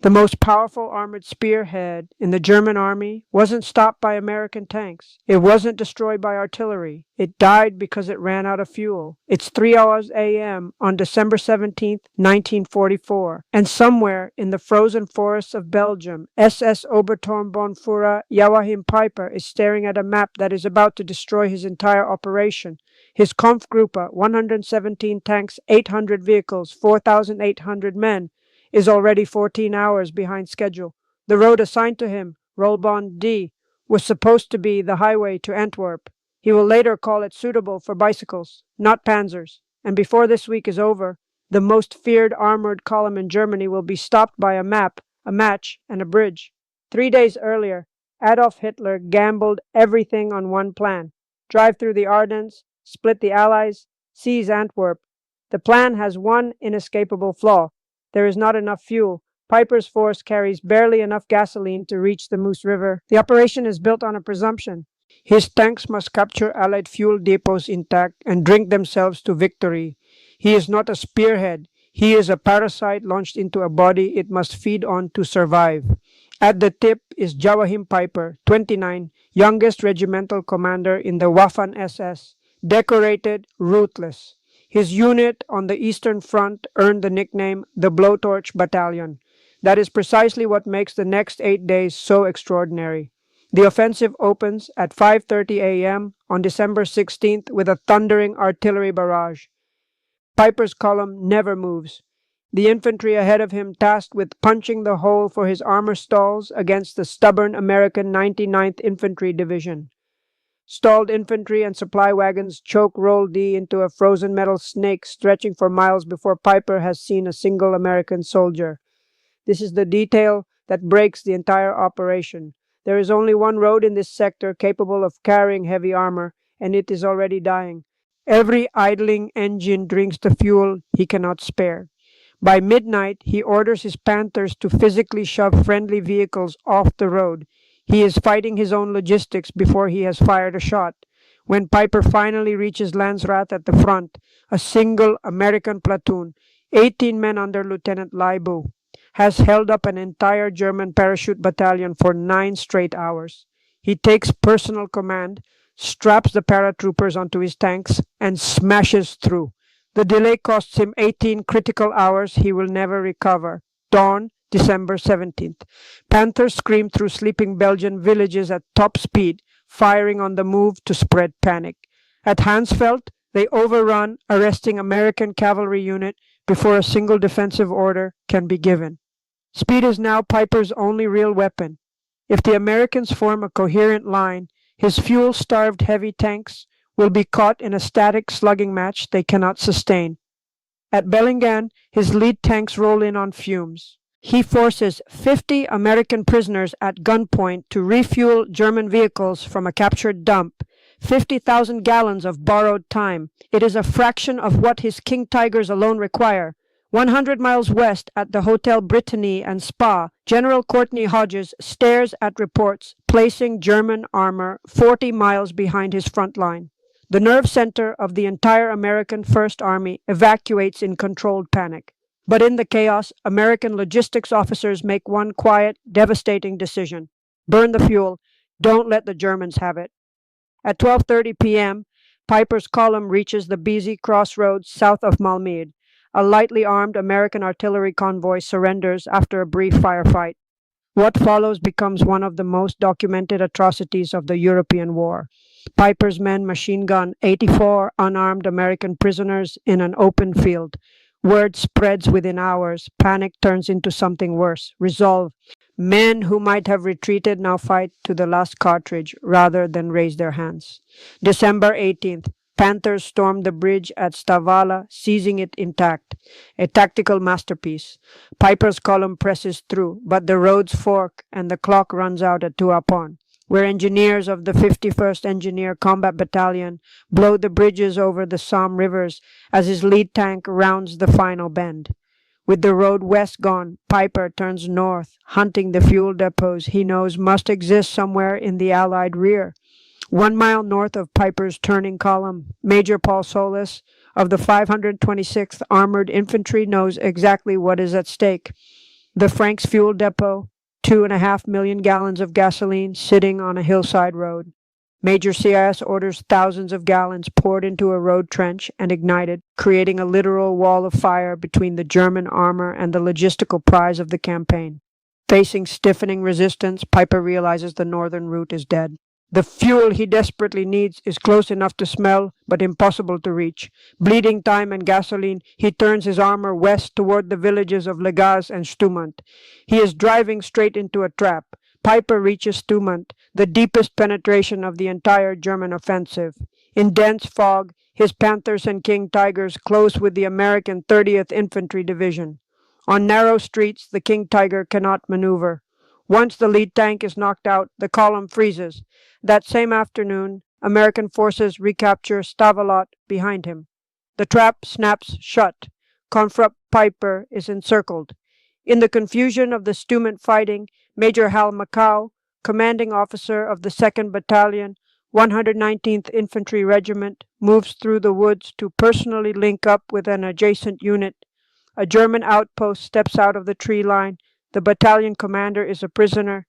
The most powerful armored spearhead in the German army wasn't stopped by American tanks. It wasn't destroyed by artillery. It died because it ran out of fuel. It's 3 hours a.m. on December 17th, 1944, and somewhere in the frozen forests of Belgium, SS Oberturmbannführer Joachim Peiper is staring at a map that is about to destroy his entire operation. His Kampfgruppe, 117 tanks, 800 vehicles, 4,800 men, is already 14 hours behind schedule. The road assigned to him, Rollbahn D, was supposed to be the highway to Antwerp. He will later call it suitable for bicycles, not panzers. And before this week is over, the most feared armored column in Germany will be stopped by a map, a match, and a bridge. 3 days earlier, Adolf Hitler gambled everything on one plan: drive through the Ardennes, split the Allies, seize Antwerp. The plan has one inescapable flaw: there is not enough fuel. Peiper's force carries barely enough gasoline to reach the Meuse River. The operation is built on a presumption. His tanks must capture Allied fuel depots intact and drink themselves to victory. He is not a spearhead. He is a parasite launched into a body it must feed on to survive. At the tip is Joachim Peiper, 29, youngest regimental commander in the Waffen SS, decorated, ruthless. His unit on the Eastern Front earned the nickname the Blowtorch Battalion. That is precisely what makes the next 8 days so extraordinary. The offensive opens at 5:30 a.m. on December 16th with a thundering artillery barrage. Peiper's column never moves. The infantry ahead of him tasked with punching the hole for his armor stalls against the stubborn American 99th Infantry Division. Stalled infantry and supply wagons choke Roll D into a frozen metal snake stretching for miles before Peiper has seen a single American soldier. This is the detail that breaks the entire operation. There is only one road in this sector capable of carrying heavy armor, and it is already dying. Every idling engine drinks the fuel he cannot spare. By midnight, he orders his Panthers to physically shove friendly vehicles off the road. He is fighting his own logistics before he has fired a shot. When Peiper finally reaches Landsrath at the front, a single American platoon, 18 men under Lieutenant Leibu, has held up an entire German parachute battalion for 9 straight hours. He takes personal command, straps the paratroopers onto his tanks, and smashes through. The delay costs him 18 critical hours he will never recover. Dawn, December 17th. Panthers scream through sleeping Belgian villages at top speed, firing on the move to spread panic. At Hansfeld, they overrun, arresting American cavalry unit before a single defensive order can be given. Speed is now Peiper's only real weapon. If the Americans form a coherent line, his fuel-starved heavy tanks will be caught in a static slugging match they cannot sustain. At Bellingen, his lead tanks roll in on fumes. He forces 50 American prisoners at gunpoint to refuel German vehicles from a captured dump. 50,000 gallons of borrowed time. It is a fraction of what his King Tigers alone require. 100 miles west at the Hotel Brittany and Spa, General Courtney Hodges stares at reports placing German armor 40 miles behind his front line. The nerve center of the entire American First Army evacuates in controlled panic. But in the chaos, American logistics officers make one quiet, devastating decision: burn the fuel, don't let the Germans have it. At 12:30 p.m., Peiper's column reaches the busy crossroads south of Malmedy. A lightly armed American artillery convoy surrenders after a brief firefight. What follows becomes one of the most documented atrocities of the European war. Peiper's men machine gun 84 unarmed American prisoners in an open field. Word spreads within hours. Panic turns into something worse: resolve. Men who might have retreated now fight to the last cartridge rather than raise their hands. December 18th. Panthers stormed the bridge at Stavala, seizing it intact. A tactical masterpiece. Peiper's column presses through, but the roads fork and the clock runs out at Tuapon, where engineers of the 51st Engineer Combat Battalion blow the bridges over the Somme rivers as his lead tank rounds the final bend. With the road west gone, Peiper turns north, hunting the fuel depots he knows must exist somewhere in the Allied rear. 1 mile north of Peiper's turning column, Major Paul Solis of the 526th Armored Infantry knows exactly what is at stake. The Franks fuel depot, 2.5 million gallons of gasoline sitting on a hillside road. Major CIS orders thousands of gallons poured into a road trench and ignited, creating a literal wall of fire between the German armor and the logistical prize of the campaign. Facing stiffening resistance, Peiper realizes the northern route is dead. The fuel he desperately needs is close enough to smell, but impossible to reach. Bleeding time and gasoline, he turns his armor west toward the villages of Gleize and Stumont. He is driving straight into a trap. Peiper reaches Stumont, the deepest penetration of the entire German offensive. In dense fog, his Panthers and King Tigers close with the American 30th Infantry Division. On narrow streets, the King Tiger cannot maneuver. Once the lead tank is knocked out, the column freezes. That same afternoon, American forces recapture Stavelot behind him. The trap snaps shut. Kampfgruppe Peiper is encircled. In the confusion of the Stumont fighting, Major Hal Macau, commanding officer of the 2nd Battalion, 119th Infantry Regiment, moves through the woods to personally link up with an adjacent unit. A German outpost steps out of the tree line. The battalion commander is a prisoner.